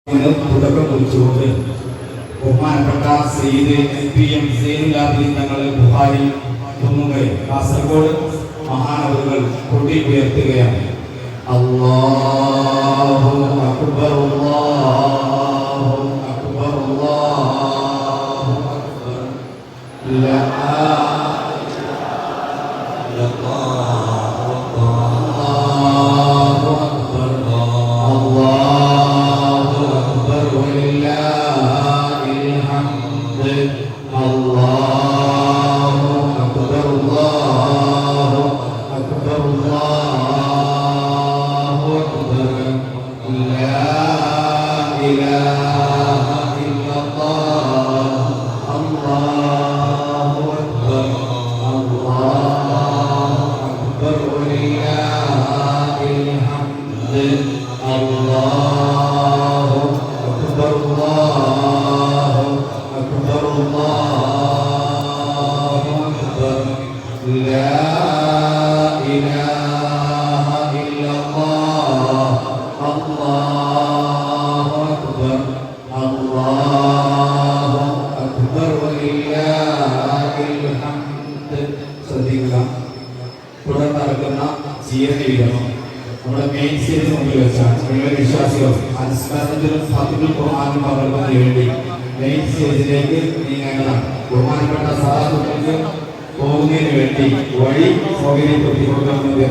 തുടക്കം കുറിച്ചുകൊണ്ട് ബഹുമാനപ്പെട്ട സയ്യിദ് എം സൈനുലാബിദീൻ തങ്ങളെ ബുഖാരി തുന്നുകൈ കാസർഗോഡ് മഹാനവറുകൾ കൊടി ഉയർത്തുകയാണ്. അല്ലാഹു അക്ബർ അല്ലാഹു അക്ബർ അല്ലാഹു അക്ബർ ലാ നമ്മുടെ മെയിൻ സ്റ്റേജിന് മുമ്പിൽ വെച്ചാണ് വിശ്വാസികൾ അനുസ്മരണത്തിലും ഫാത്തിഹുൽ ഖുർആനും പകർന്നതിന് വേണ്ടി മെയിൻ സ്റ്റേജിലേക്ക് നീങ്ങേണ്ടതാണ്. ബഹുമാനപ്പെട്ട സാധാരണ പോകുന്നതിന് വേണ്ടി വഴി സൗകര്യപ്പെടുത്തി കൊടുക്കണമെന്ന്